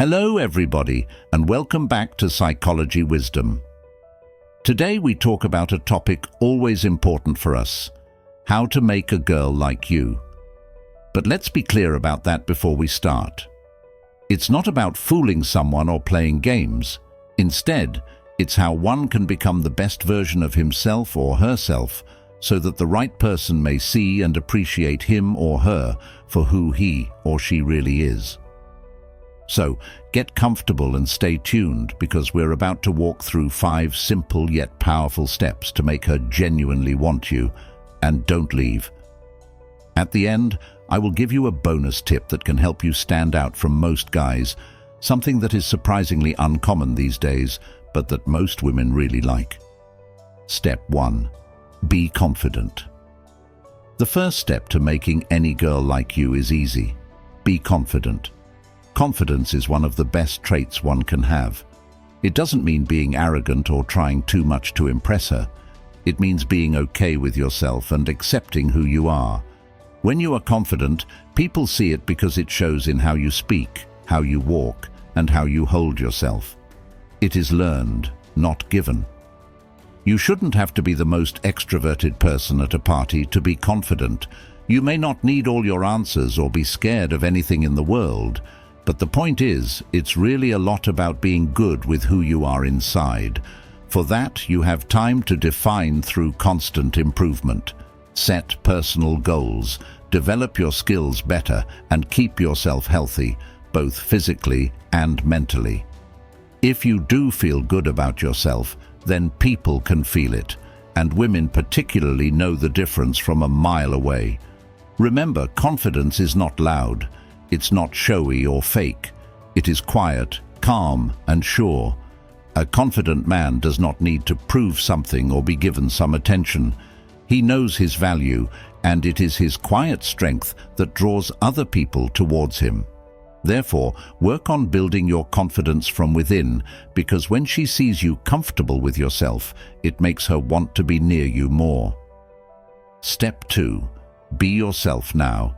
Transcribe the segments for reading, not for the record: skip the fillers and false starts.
Hello everybody, and welcome back to Psychology Wisdom. Today we talk about a topic always important for us: how to make a girl like you. But let's be clear about that before we start. It's not about fooling someone or playing games. Instead, it's how one can become the best version of himself or herself so that the right person may see and appreciate him or her for who he or she really is. So, get comfortable and stay tuned, because we're about to walk through 5 simple yet powerful steps to make her genuinely want you. And don't leave. At the end, I will give you a bonus tip that can help you stand out from most guys, something that is surprisingly uncommon these days, but that most women really like. Step 1. Be confident. The first step to making any girl like you is easy. Be confident. Confidence is one of the best traits one can have. It doesn't mean being arrogant or trying too much to impress her. It means being okay with yourself and accepting who you are. When you are confident, people see it because it shows in how you speak, how you walk, and how you hold yourself. It is learned, not given. You shouldn't have to be the most extroverted person at a party to be confident. You may not need all your answers or be scared of anything in the world. But the point is, it's really a lot about being good with who you are inside. For that, you have time to define through constant improvement. Set personal goals, develop your skills better, and keep yourself healthy, both physically and mentally. If you do feel good about yourself, then people can feel it, and women particularly know the difference from a mile away. Remember, confidence is not loud. It's not showy or fake. It is quiet, calm, and sure. A confident man does not need to prove something or be given some attention. He knows his value, and it is his quiet strength that draws other people towards him. Therefore, work on building your confidence from within, because when she sees you comfortable with yourself, it makes her want to be near you more. Step 2. Be yourself now.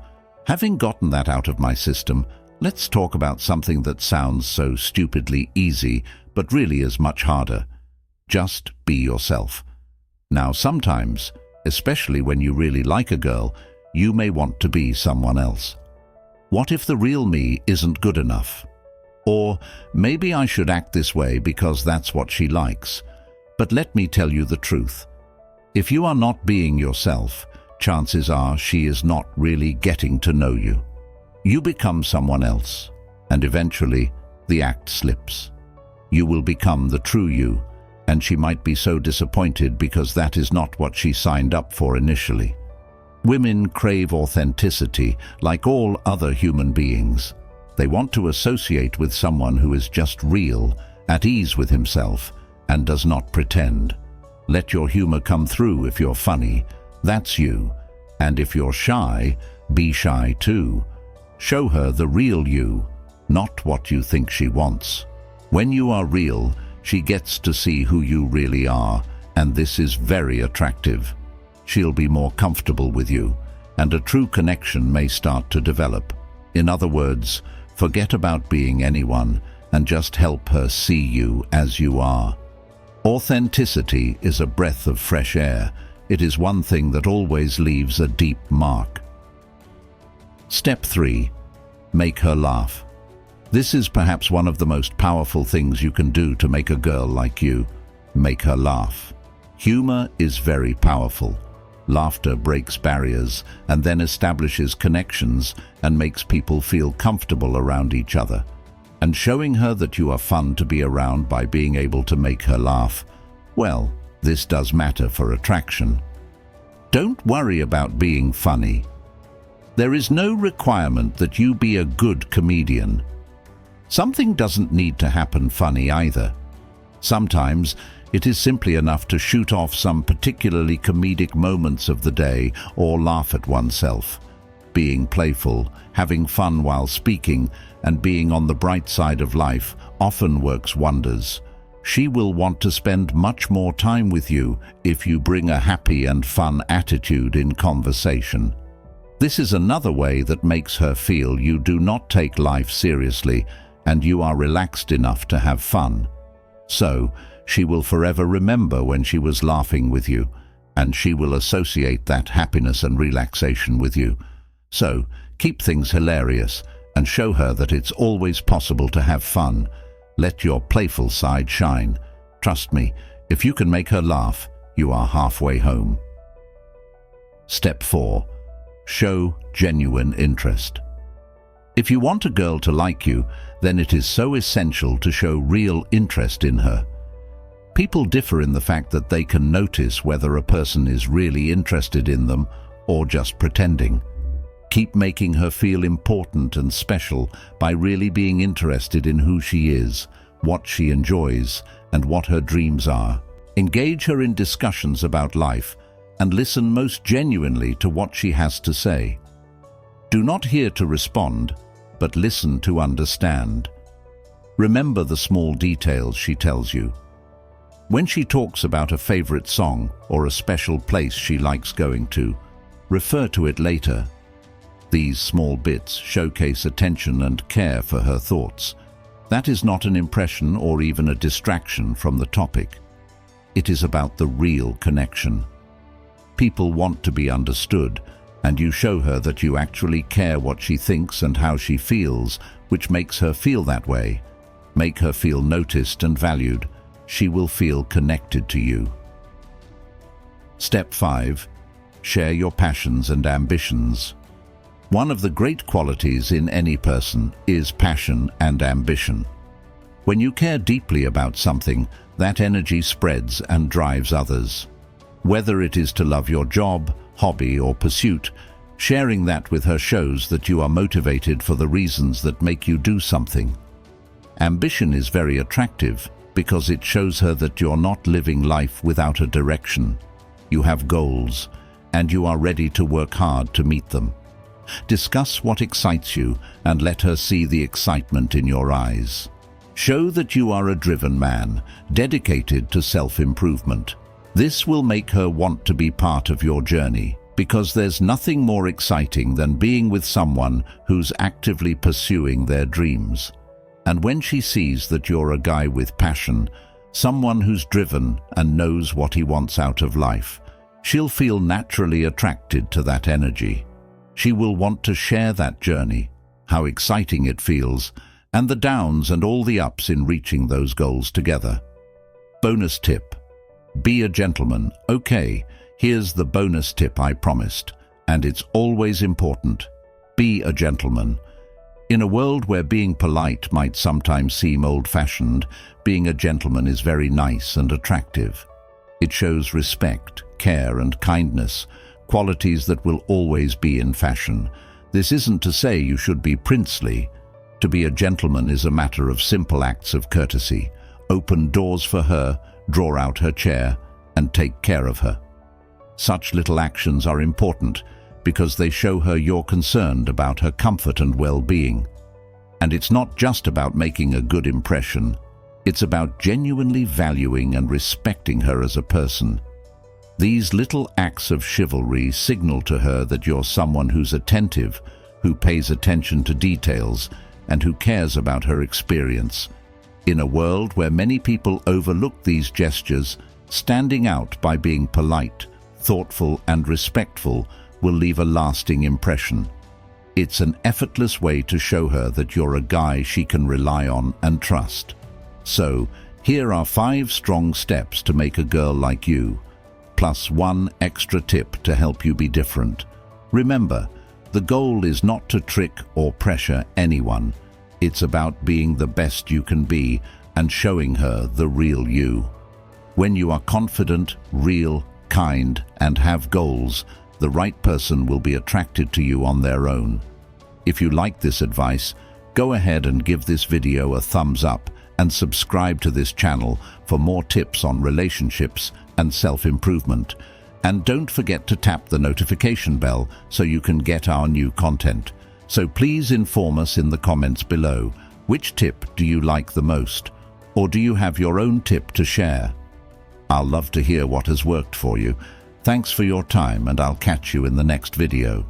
Having gotten that out of my system, let's talk about something that sounds so stupidly easy, but really is much harder. Just be yourself. Now, sometimes, especially when you really like a girl, you may want to be someone else. What if the real me isn't good enough? Or maybe I should act this way because that's what she likes. But let me tell you the truth. If you are not being yourself, chances are she is not really getting to know you. You become someone else, and eventually the act slips. You will become the true you, and she might be so disappointed because that is not what she signed up for initially. Women crave authenticity like all other human beings. They want to associate with someone who is just real, at ease with himself, and does not pretend. Let your humor come through. If you're funny, that's you. And if you're shy, be shy too. Show her the real you, not what you think she wants. When you are real, she gets to see who you really are, and this is very attractive. She'll be more comfortable with you, and a true connection may start to develop. In other words, forget about being anyone and just help her see you as you are. Authenticity is a breath of fresh air. It is one thing that always leaves a deep mark. Step 3. Make her laugh. This is perhaps one of the most powerful things you can do to make a girl like you. Make her laugh. Humor is very powerful. Laughter breaks barriers and then establishes connections and makes people feel comfortable around each other. And showing her that you are fun to be around by being able to make her laugh, well, this does matter for attraction. Don't worry about being funny. There is no requirement that you be a good comedian. Something doesn't need to happen funny either. Sometimes it is simply enough to shoot off some particularly comedic moments of the day or laugh at oneself. Being playful, having fun while speaking, and being on the bright side of life often works wonders. She will want to spend much more time with you if you bring a happy and fun attitude in conversation. This is another way that makes her feel you do not take life seriously and you are relaxed enough to have fun. So, she will forever remember when she was laughing with you, and she will associate that happiness and relaxation with you. So, keep things hilarious and show her that it's always possible to have fun. Let your playful side shine. Trust me, if you can make her laugh, you are halfway home. Step 4. Show genuine interest. If you want a girl to like you, then it is so essential to show real interest in her. People differ in the fact that they can notice whether a person is really interested in them or just pretending. Keep making her feel important and special by really being interested in who she is, what she enjoys, and what her dreams are. Engage her in discussions about life and listen most genuinely to what she has to say. Do not hear to respond, but listen to understand. Remember the small details she tells you. When she talks about a favorite song or a special place she likes going to, refer to it later. These small bits showcase attention and care for her thoughts. That is not an impression or even a distraction from the topic. It is about the real connection. People want to be understood, and you show her that you actually care what she thinks and how she feels, which makes her feel that way. Make her feel noticed and valued. She will feel connected to you. Step 5. Share your passions and ambitions. One of the great qualities in any person is passion and ambition. When you care deeply about something, that energy spreads and drives others. Whether it is to love your job, hobby, or pursuit, sharing that with her shows that you are motivated for the reasons that make you do something. Ambition is very attractive because it shows her that you're not living life without a direction. You have goals, and you are ready to work hard to meet them. Discuss what excites you and let her see the excitement in your eyes. Show that you are a driven man, dedicated to self-improvement. This will make her want to be part of your journey, because there's nothing more exciting than being with someone who's actively pursuing their dreams. And when she sees that you're a guy with passion, someone who's driven and knows what he wants out of life, she'll feel naturally attracted to that energy. She will want to share that journey, how exciting it feels, and the downs and all the ups in reaching those goals together. Bonus tip. Be a gentleman. Okay, here's the bonus tip I promised, and it's always important. Be a gentleman. In a world where being polite might sometimes seem old-fashioned, being a gentleman is very nice and attractive. It shows respect, care, and kindness, qualities that will always be in fashion. This isn't to say you should be princely. To be a gentleman is a matter of simple acts of courtesy. Open doors for her, draw out her chair, and take care of her. Such little actions are important because they show her you're concerned about her comfort and well-being. And it's not just about making a good impression. It's about genuinely valuing and respecting her as a person. These little acts of chivalry signal to her that you're someone who's attentive, who pays attention to details, and who cares about her experience. In a world where many people overlook these gestures, standing out by being polite, thoughtful, and respectful will leave a lasting impression. It's an effortless way to show her that you're a guy she can rely on and trust. So, here are 5 strong steps to make a girl like you, plus 1 extra tip to help you be different. Remember, the goal is not to trick or pressure anyone. It's about being the best you can be and showing her the real you. When you are confident, real, kind, and have goals, the right person will be attracted to you on their own. If you like this advice, go ahead and give this video a thumbs up and subscribe to this channel for more tips on relationships and self-improvement. And don't forget to tap the notification bell so you can get our new content. So please inform us in the comments below. Which tip do you like the most? Or do you have your own tip to share? I'll love to hear what has worked for you. Thanks for your time, and I'll catch you in the next video.